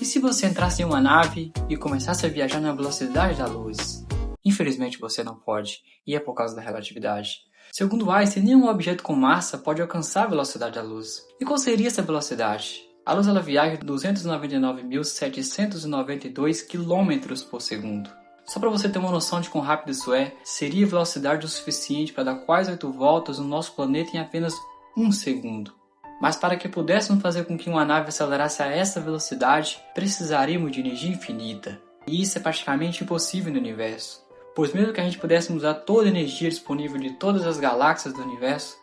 se você entrasse em uma nave e começasse a viajar na velocidade da luz? Infelizmente você não pode, e é por causa da relatividade. Segundo Einstein, nenhum objeto com massa pode alcançar a velocidade da luz. E qual seria essa velocidade? A luz viaja 299.792 km por segundo. Só para você ter uma noção de quão rápido isso é, seria velocidade o suficiente para dar quase 8 voltas no nosso planeta em apenas 1 segundo. Mas para que pudéssemos fazer com que uma nave acelerasse a essa velocidade, precisaríamos de energia infinita. E isso é praticamente impossível no universo. Pois mesmo que a gente pudéssemos usar toda a energia disponível de todas as galáxias do universo,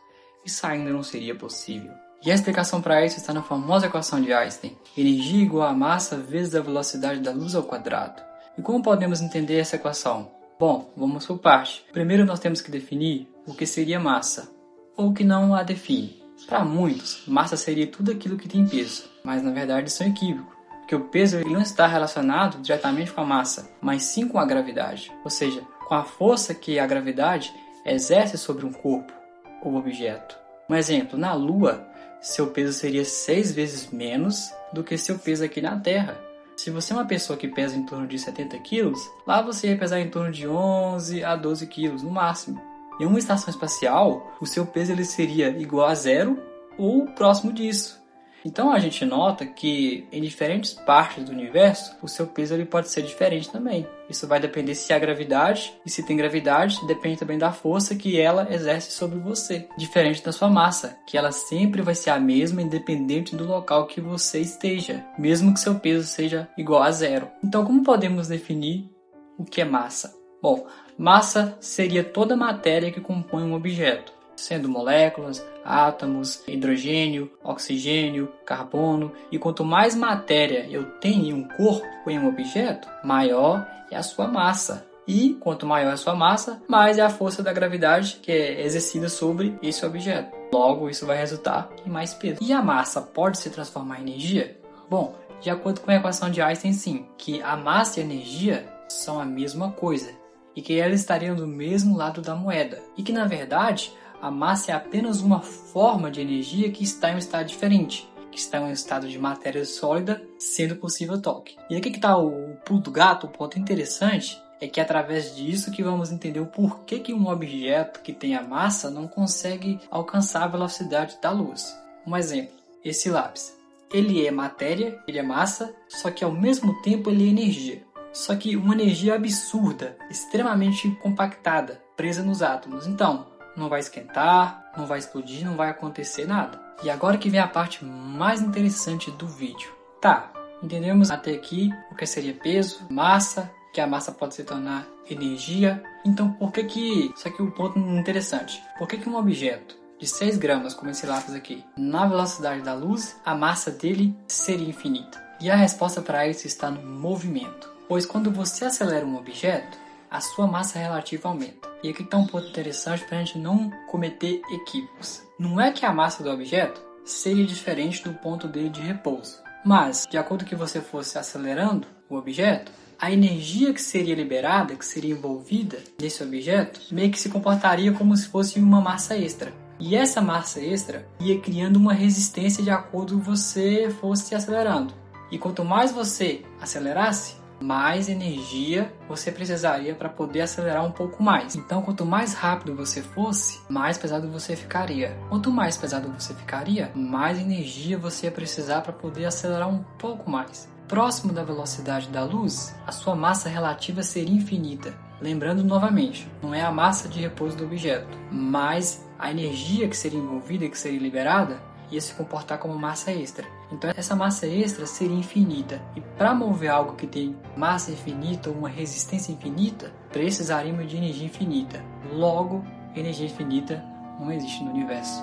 isso ainda não seria possível. E a explicação para isso está na famosa equação de Einstein: energia igual a massa vezes a velocidade da luz ao quadrado. E como podemos entender essa equação? Bom, vamos por parte. Primeiro nós temos que definir o que seria massa, ou o que não a define. Para muitos, massa seria tudo aquilo que tem peso, mas na verdade isso é um equívoco, porque o peso ele não está relacionado diretamente com a massa, mas sim com a gravidade, ou seja, com a força que a gravidade exerce sobre um corpo ou objeto. Um exemplo, na Lua, seu peso seria 6 vezes menos do que seu peso aqui na Terra. Se você é uma pessoa que pesa em torno de 70 quilos, lá você ia pesar em torno de 11 a 12 quilos no máximo. Em uma estação espacial, o seu peso ele seria igual a zero ou próximo disso. Então a gente nota que em diferentes partes do universo, o seu peso ele pode ser diferente também. Isso vai depender se há gravidade, e se tem gravidade, depende também da força que ela exerce sobre você. Diferente da sua massa, que ela sempre vai ser a mesma independente do local que você esteja, mesmo que seu peso seja igual a zero. Então como podemos definir o que é massa? Bom, massa seria toda a matéria que compõe um objeto, sendo moléculas, átomos, hidrogênio, oxigênio, carbono, e quanto mais matéria eu tenho em um corpo ou em um objeto, maior é a sua massa. E quanto maior é a sua massa, mais é a força da gravidade que é exercida sobre esse objeto. Logo, isso vai resultar em mais peso. E a massa pode se transformar em energia? Bom, de acordo com a equação de Einstein, sim, que a massa e a energia são a mesma coisa, e que elas estariam do mesmo lado da moeda, e que na verdade a massa é apenas uma forma de energia que está em um estado diferente, que está em um estado de matéria sólida, sendo possível toque. E aqui que está o pulo do gato. O ponto interessante é que é através disso que vamos entender o porquê que um objeto que tem a massa não consegue alcançar a velocidade da luz. Um exemplo, esse lápis. Ele é matéria, ele é massa, só que ao mesmo tempo ele é energia. Só que uma energia absurda, extremamente compactada, presa nos átomos. Então, não vai esquentar, não vai explodir, não vai acontecer nada. E agora que vem a parte mais interessante do vídeo. Tá, entendemos até aqui o que seria peso, massa, que a massa pode se tornar energia. Então por que isso aqui é um ponto interessante. Por que um objeto de 6 gramas, como esse lápis aqui, na velocidade da luz, a massa dele seria infinita? E a resposta para isso está no movimento. Pois quando você acelera um objeto, a sua massa relativa aumenta. E aqui está um ponto interessante para a gente não cometer equívocos. Não é que a massa do objeto seria diferente do ponto dele de repouso, mas, de acordo com que você fosse acelerando o objeto, a energia que seria liberada, que seria envolvida nesse objeto, meio que se comportaria como se fosse uma massa extra. E essa massa extra ia criando uma resistência de acordo com que você fosse acelerando. E quanto mais você acelerasse, mais energia você precisaria para poder acelerar um pouco mais. Então, quanto mais rápido você fosse, mais pesado você ficaria. Quanto mais pesado você ficaria, mais energia você ia precisar para poder acelerar um pouco mais. Próximo da velocidade da luz, a sua massa relativa seria infinita. Lembrando novamente, não é a massa de repouso do objeto, mas a energia que seria envolvida e que seria liberada ia se comportar como massa extra. Então essa massa extra seria infinita. E para mover algo que tem massa infinita ou uma resistência infinita, precisaríamos de energia infinita. Logo, energia infinita não existe no universo.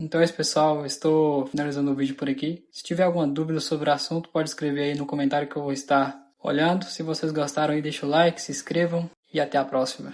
Então é isso, pessoal. Eu estou finalizando o vídeo por aqui. Se tiver alguma dúvida sobre o assunto, pode escrever aí no comentário que eu vou estar olhando. Se vocês gostaram aí, deixa o like, se inscrevam e até a próxima.